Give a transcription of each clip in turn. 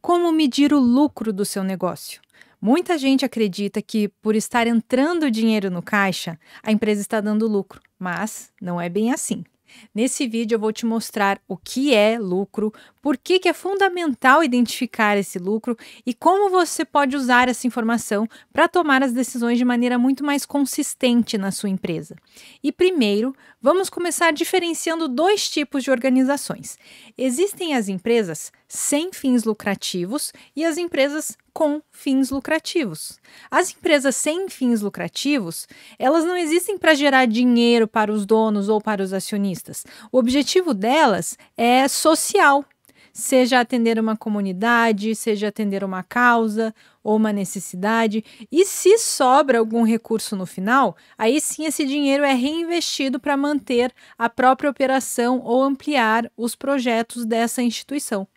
Como medir o lucro do seu negócio? Muita gente acredita que, por estar entrando dinheiro no caixa, a empresa está dando lucro, mas não é bem assim. Nesse vídeo eu vou te mostrar o que é lucro, por que é fundamental identificar esse lucro e como você pode usar essa informação para tomar as decisões de maneira muito mais consistente na sua empresa. E primeiro, vamos começar diferenciando dois tipos de organizações. Existem as empresas sem fins lucrativos e as empresas com fins lucrativos. As empresas sem fins lucrativos, elas não existem para gerar dinheiro para os donos ou para os acionistas. O objetivo delas é social, seja atender uma comunidade, seja atender uma causa ou uma necessidade. E se sobra algum recurso no final, aí sim esse dinheiro é reinvestido para manter a própria operação ou ampliar os projetos dessa instituição.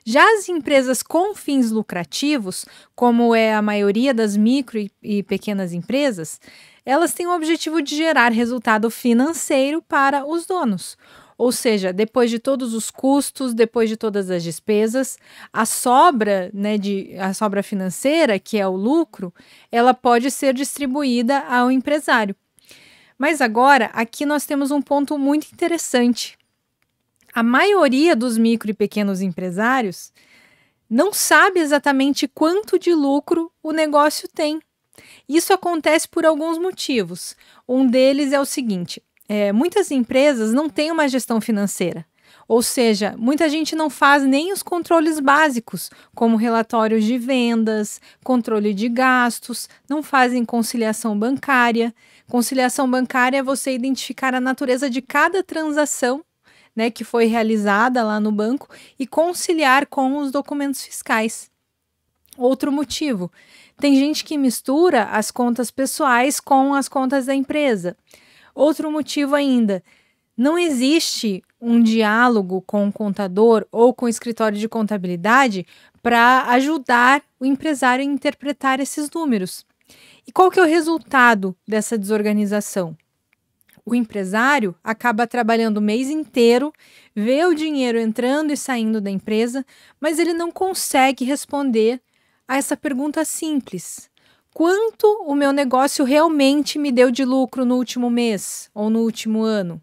Já as empresas com fins lucrativos, como é a maioria das micro e pequenas empresas, elas têm o objetivo de gerar resultado financeiro para os donos. Ou seja, depois de todos os custos, depois de todas as despesas, a sobra, a sobra financeira, que é o lucro, ela pode ser distribuída ao empresário. Mas agora, aqui nós temos um ponto muito interessante. A maioria dos micro e pequenos empresários não sabe exatamente quanto de lucro o negócio tem. Isso acontece por alguns motivos. Um deles é o seguinte: muitas empresas não têm uma gestão financeira. Ou seja, muita gente não faz nem os controles básicos, como relatórios de vendas, controle de gastos, não fazem conciliação bancária. Conciliação bancária é você identificar a natureza de cada transação que foi realizada lá no banco e conciliar com os documentos fiscais. Outro motivo, tem gente que mistura as contas pessoais com as contas da empresa. Outro motivo ainda, não existe um diálogo com o contador ou com o escritório de contabilidade para ajudar o empresário a interpretar esses números. E qual que é o resultado dessa desorganização? O empresário acaba trabalhando o mês inteiro, vê o dinheiro entrando e saindo da empresa, mas ele não consegue responder a essa pergunta simples: quanto o meu negócio realmente me deu de lucro no último mês ou no último ano?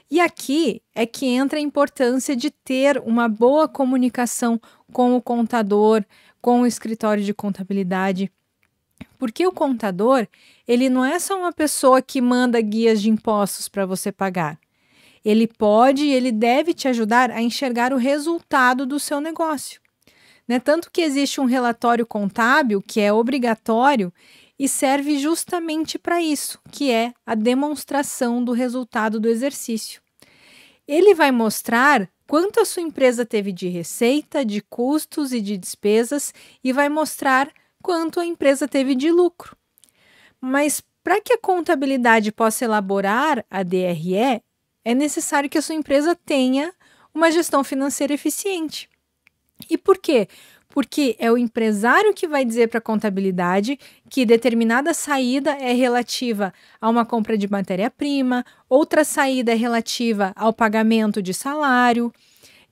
E aqui é que entra a importância de ter uma boa comunicação com o contador, com o escritório de contabilidade. Porque o contador, ele não é só uma pessoa que manda guias de impostos para você pagar. Ele pode e ele deve te ajudar a enxergar o resultado do seu negócio. Tanto que existe um relatório contábil que é obrigatório e serve justamente para isso, que é a demonstração do resultado do exercício. Ele vai mostrar quanto a sua empresa teve de receita, de custos e de despesas e vai mostrar quanto a empresa teve de lucro. Mas para que a contabilidade possa elaborar a DRE, é necessário que a sua empresa tenha uma gestão financeira eficiente. E por quê? Porque é o empresário que vai dizer para a contabilidade que determinada saída é relativa a uma compra de matéria-prima, outra saída é relativa ao pagamento de salário,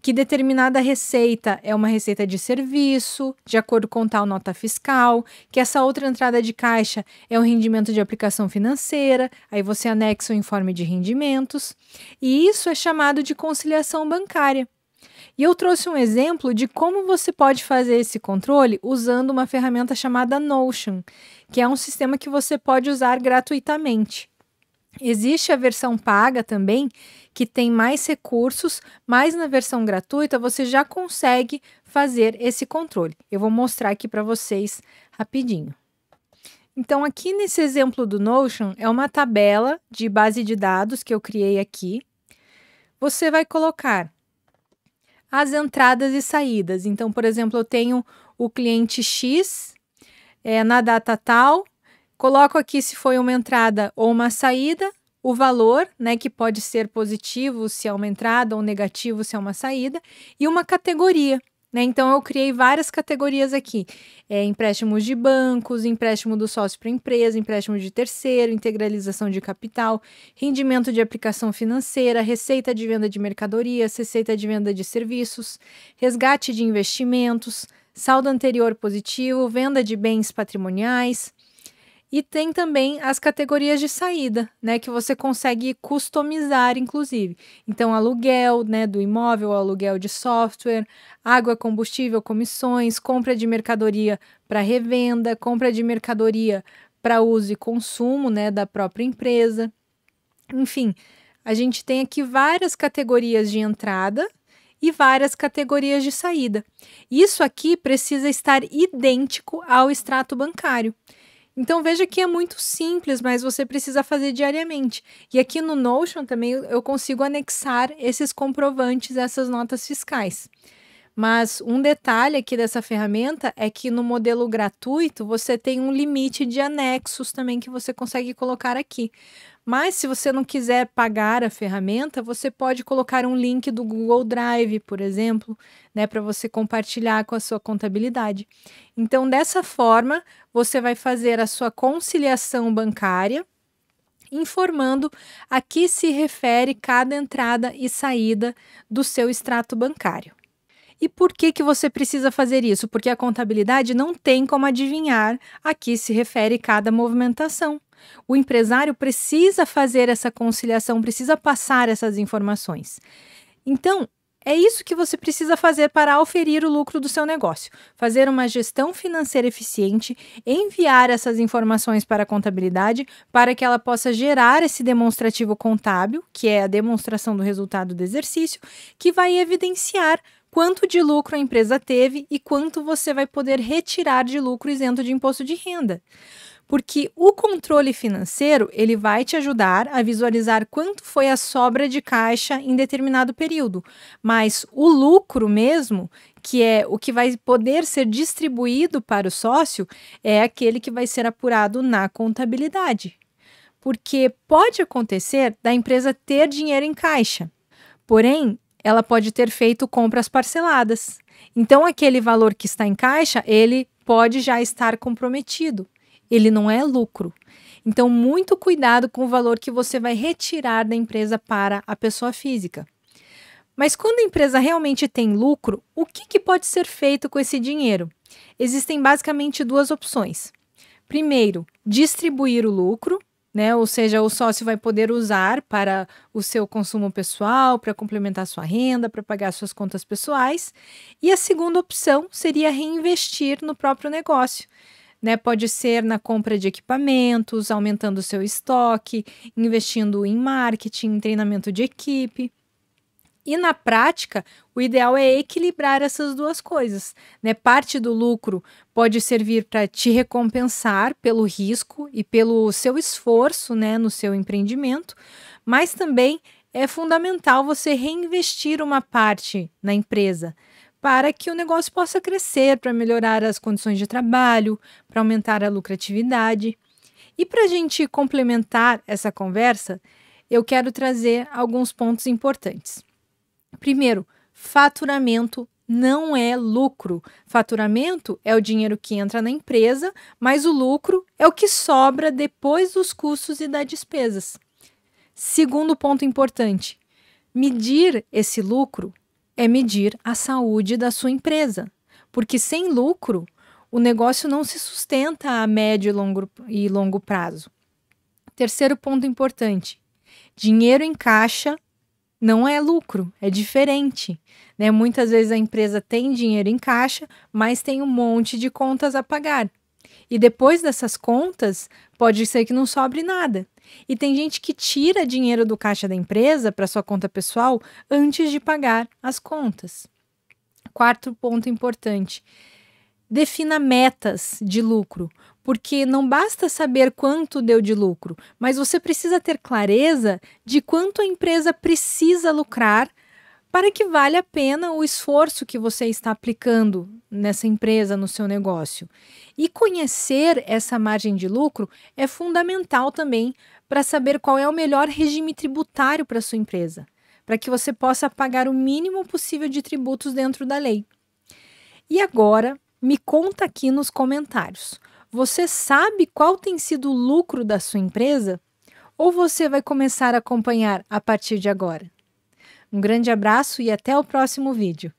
que determinada receita é uma receita de serviço, de acordo com tal nota fiscal, que essa outra entrada de caixa é um rendimento de aplicação financeira, aí você anexa o informe de rendimentos, e isso é chamado de conciliação bancária. E eu trouxe um exemplo de como você pode fazer esse controle usando uma ferramenta chamada Notion, que é um sistema que você pode usar gratuitamente. Existe a versão paga também, que tem mais recursos, mas na versão gratuita você já consegue fazer esse controle. Eu vou mostrar aqui para vocês rapidinho. Então, aqui nesse exemplo do Notion, é uma tabela de base de dados que eu criei aqui. Você vai colocar as entradas e saídas. Então, por exemplo, eu tenho o cliente X na data tal, coloco aqui se foi uma entrada ou uma saída, o valor, que pode ser positivo se é uma entrada ou negativo se é uma saída, e uma categoria. né? Então, eu criei várias categorias aqui. Empréstimos de bancos, empréstimo do sócio para a empresa, empréstimo de terceiro, integralização de capital, rendimento de aplicação financeira, receita de venda de mercadorias, receita de venda de serviços, resgate de investimentos, saldo anterior positivo, venda de bens patrimoniais. E tem também as categorias de saída, né, que você consegue customizar, inclusive. Então, aluguel, né, do imóvel, aluguel de software, água, combustível, comissões, compra de mercadoria para revenda, compra de mercadoria para uso e consumo, né, da própria empresa. Enfim, a gente tem aqui várias categorias de entrada e várias categorias de saída. Isso aqui precisa estar idêntico ao extrato bancário. Então, veja que é muito simples, mas você precisa fazer diariamente. E aqui no Notion também eu consigo anexar esses comprovantes, essas notas fiscais. Mas um detalhe aqui dessa ferramenta é que no modelo gratuito você tem um limite de anexos também que você consegue colocar aqui. Mas se você não quiser pagar a ferramenta, você pode colocar um link do Google Drive, por exemplo, né, para você compartilhar com a sua contabilidade. Então, dessa forma, você vai fazer a sua conciliação bancária, informando a que se refere cada entrada e saída do seu extrato bancário. E por que você precisa fazer isso? Porque a contabilidade não tem como adivinhar a que se refere cada movimentação. O empresário precisa fazer essa conciliação, precisa passar essas informações. Então, é isso que você precisa fazer para auferir o lucro do seu negócio. Fazer uma gestão financeira eficiente, enviar essas informações para a contabilidade para que ela possa gerar esse demonstrativo contábil, que é a demonstração do resultado do exercício, que vai evidenciar quanto de lucro a empresa teve e quanto você vai poder retirar de lucro isento de imposto de renda. Porque o controle financeiro, ele vai te ajudar a visualizar quanto foi a sobra de caixa em determinado período, mas o lucro mesmo, que é o que vai poder ser distribuído para o sócio, é aquele que vai ser apurado na contabilidade. Porque pode acontecer da empresa ter dinheiro em caixa, porém, ela pode ter feito compras parceladas. Então, aquele valor que está em caixa, ele pode já estar comprometido. Ele não é lucro. Então, muito cuidado com o valor que você vai retirar da empresa para a pessoa física. Mas quando a empresa realmente tem lucro, o que pode ser feito com esse dinheiro? Existem basicamente duas opções. Primeiro, distribuir o lucro, né? Ou seja, o sócio vai poder usar para o seu consumo pessoal, para complementar sua renda, para pagar suas contas pessoais. E a segunda opção seria reinvestir no próprio negócio. Né, pode ser na compra de equipamentos, aumentando o seu estoque, investindo em marketing, em treinamento de equipe. E na prática, o ideal é equilibrar essas duas coisas. Né? Parte do lucro pode servir para te recompensar pelo risco e pelo seu esforço, né, no seu empreendimento, mas também é fundamental você reinvestir uma parte na empresa, para que o negócio possa crescer, para melhorar as condições de trabalho, para aumentar a lucratividade. E para a gente complementar essa conversa, eu quero trazer alguns pontos importantes. Primeiro, faturamento não é lucro. Faturamento é o dinheiro que entra na empresa, mas o lucro é o que sobra depois dos custos e das despesas. Segundo ponto importante, medir esse lucro é medir a saúde da sua empresa, porque sem lucro, o negócio não se sustenta a médio e longo prazo. Terceiro ponto importante, dinheiro em caixa não é lucro, é diferente. Né? Muitas vezes a empresa tem dinheiro em caixa, mas tem um monte de contas a pagar. E depois dessas contas, pode ser que não sobre nada. E tem gente que tira dinheiro do caixa da empresa para sua conta pessoal antes de pagar as contas. Quarto ponto importante, defina metas de lucro, porque não basta saber quanto deu de lucro, mas você precisa ter clareza de quanto a empresa precisa lucrar para que valha a pena o esforço que você está aplicando nessa empresa, no seu negócio. E conhecer essa margem de lucro é fundamental também para saber qual é o melhor regime tributário para a sua empresa, para que você possa pagar o mínimo possível de tributos dentro da lei. E agora, me conta aqui nos comentários. Você sabe qual tem sido o lucro da sua empresa? Ou você vai começar a acompanhar a partir de agora? Um grande abraço e até o próximo vídeo.